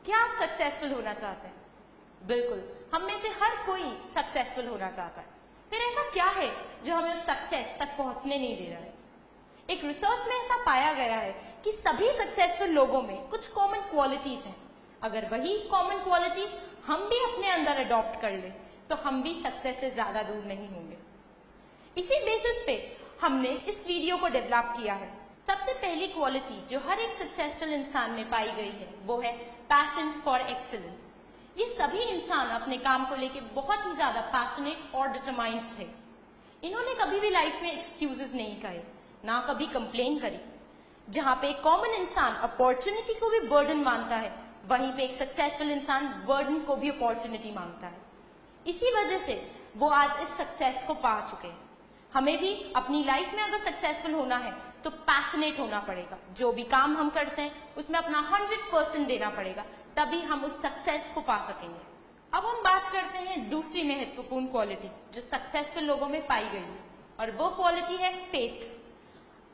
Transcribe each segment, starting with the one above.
क्या आप सक्सेसफुल होना चाहते हैं? बिल्कुल, हम में से हर कोई सक्सेसफुल होना चाहता है। फिर ऐसा क्या है जो हमें उस सक्सेस तक पहुंचने नहीं दे रहा है? एक रिसर्च में ऐसा पाया गया है कि सभी सक्सेसफुल लोगों में कुछ कॉमन क्वालिटीज हैं। अगर वही कॉमन क्वालिटीज हम भी अपने अंदर अडॉप्ट कर ले तो हम भी सक्सेस से ज्यादा दूर नहीं होंगे। इसी बेसिस पे हमने इस वीडियो को डेवलप किया है। सबसे पहली क्वालिटी जो हर एक सक्सेसफुल इंसान में पाई गई है वो है पैशन फॉर एक्सीलेंस। ये सभी इंसान अपने काम को लेके बहुत ही ज्यादा पैशनेट और डिटरमाइंड थे। इन्होंने कभी भी लाइफ में एक्सक्यूजेस नहीं कहे, ना कभी कंप्लेन करी। जहां पे एक कॉमन इंसान अपॉर्चुनिटी को भी बर्डन मानता है, वहीं पे एक सक्सेसफुल इंसान बर्डन को भी अपॉर्चुनिटी मानता है। इसी वजह से वो आज इस सक्सेस को पा चुके हैं। हमें भी अपनी लाइफ में अगर सक्सेसफुल होना है तो पैशनेट होना पड़ेगा। जो भी काम हम करते हैं उसमें अपना 100% देना पड़ेगा, तभी हम उस सक्सेस को पा सकेंगे। अब हम बात करते हैं दूसरी महत्वपूर्ण क्वालिटी जो सक्सेसफुल लोगों में पाई गई है, और वो क्वालिटी है फेथ।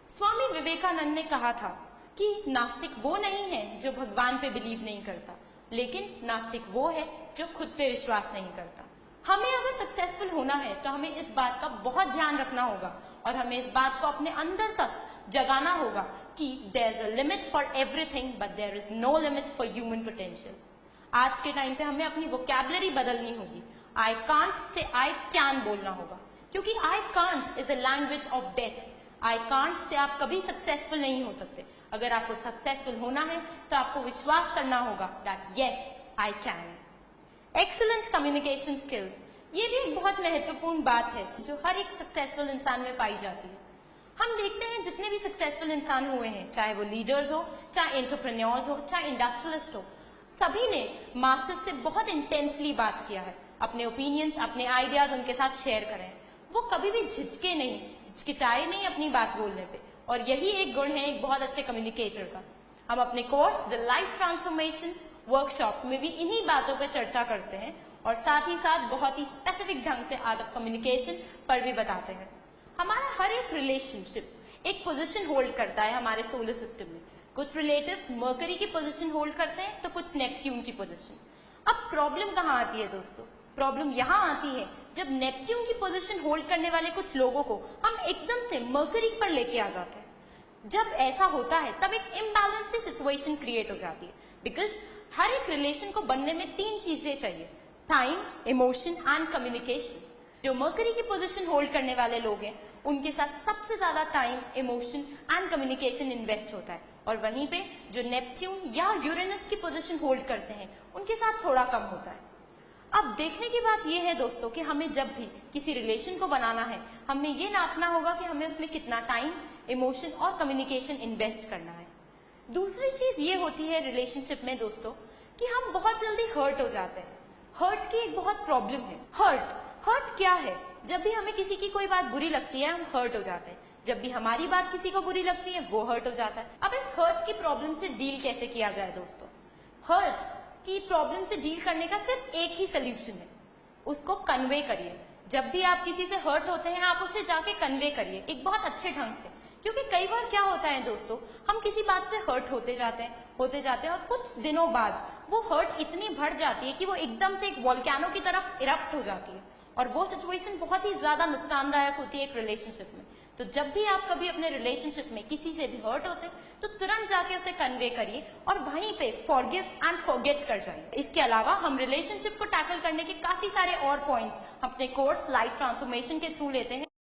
स्वामी विवेकानंद ने कहा था कि नास्तिक वो नहीं है जो भगवान पे बिलीव नहीं करता, लेकिन नास्तिक वो है जो खुद पे विश्वास नहीं करता। हमें अगर सक्सेसफुल होना है तो हमें इस बात का बहुत ध्यान रखना होगा और हमें इस बात को अपने अंदर तक जगाना होगा कि there is a limit for everything but there is no limit for human potential. आज के टाइम पे हमें अपनी वोकैबुलरी बदलनी होगी। I can't say I can बोलना होगा, क्योंकि I can't is a language of death. I can't say आप कभी सक्सेसफुल नहीं हो सकते। अगर आपको सक्सेसफुल होना है तो आपको विश्वास करना होगा that yes I can. Excellent communication skills, ये भी एक बहुत महत्वपूर्ण बात है जो हर एक सक्सेसफुल इंसान में पाई जाती है। हम देखते हैं जितने भी सक्सेसफुल इंसान हुए हैं, चाहे वो लीडर्स हो, चाहे एंटरप्रेन्योर्स हो, चाहे इंडस्ट्रियलिस्ट हो, सभी ने मास्टर्स से बहुत इंटेंसली बात किया है। अपने ओपिनियंस, अपने आइडियाज उनके साथ शेयर करें। वो कभी भी झिझके नहीं, हिचकिचाए नहीं अपनी बात बोलने पे, और यही एक गुण है एक बहुत अच्छे कम्युनिकेटर का। हम अपने course the life transformation workshop में भी इन्हीं बातों पर चर्चा करते हैं, और साथ ही साथ बहुत ही स्पेसिफिक ढंग से आर्ट ऑफ कम्युनिकेशन पर भी बताते हैं। हमारा हर एक रिलेशनशिप एक पोजीशन होल्ड करता है हमारे सोलर सिस्टम में। कुछ रिलेटिव्स मर्करी की पोजीशन होल्ड करते हैं तो कुछ नेपच्यून की पोजीशन। अब प्रॉब्लम कहाँ आती है दोस्तों? प्रॉब्लम यहाँ आती है जब नेपच्यून की पोजीशन होल्ड करने वाले कुछ लोगों को हम एकदम से मर्करी पर लेके आ जाते हैं। जब ऐसा होता है तब एक इम्बैलेंस की सिचुएशन क्रिएट हो जाती है, बिकॉज हर एक रिलेशन को बनने में 3 चीजें चाहिए: टाइम, इमोशन एंड कम्युनिकेशन। जो मर्करी की पोजीशन होल्ड करने वाले लोग हैं उनके साथ सबसे ज्यादा time, emotion and communication invest होता है, और वहीं पे जो नेपच्यून या यूरेनस की पोजीशन होल्ड करते हैं उनके साथ थोड़ा कम होता है। अब देखने की बात यह है दोस्तों कि हमें जब भी किसी रिलेशन को बनाना है, हमें ये नापना होगा कि हमें उसमें कितना टाइम, इमोशन और कम्युनिकेशन इन्वेस्ट करना है। दूसरी चीज ये होती है रिलेशनशिप में दोस्तों कि हम बहुत जल्दी हर्ट हो जाते हैं। हर्ट की एक बहुत प्रॉब्लम है। हर्ट क्या है? जब भी हमें किसी की कोई बात बुरी लगती है हम हर्ट हो जाते हैं। जब भी हमारी बात किसी को बुरी लगती है वो हर्ट हो जाता है। अब इस हर्ट की प्रॉब्लम से डील कैसे किया जाए दोस्तों? हर्ट की प्रॉब्लम से डील करने का सिर्फ एक ही सोल्यूशन है, उसको कन्वे करिए। जब भी आप किसी से हर्ट होते हैं आप उससे जाके कन्वे करिए एक बहुत अच्छे ढंग से। क्योंकि कई बार क्या होता है दोस्तों, हम किसी बात से हर्ट होते जाते हैं और कुछ दिनों बाद वो हर्ट इतनी बढ़ जाती है कि वो एकदम से एक वोल्केनो की तरफ इरप्ट हो जाती है, और वो सिचुएशन बहुत ही ज्यादा नुकसानदायक होती है एक रिलेशनशिप में। तो जब भी आप कभी अपने रिलेशनशिप में किसी से भी हर्ट होते हैं तो तुरंत जाके उसे कन्वे करिए और वहीं पे फॉरगिव एंड फॉरगेट कर जाइए। इसके अलावा हम रिलेशनशिप को टैकल करने के काफी सारे और पॉइंट्स अपने कोर्स लाइफ ट्रांसफॉर्मेशन के थ्रू लेते हैं।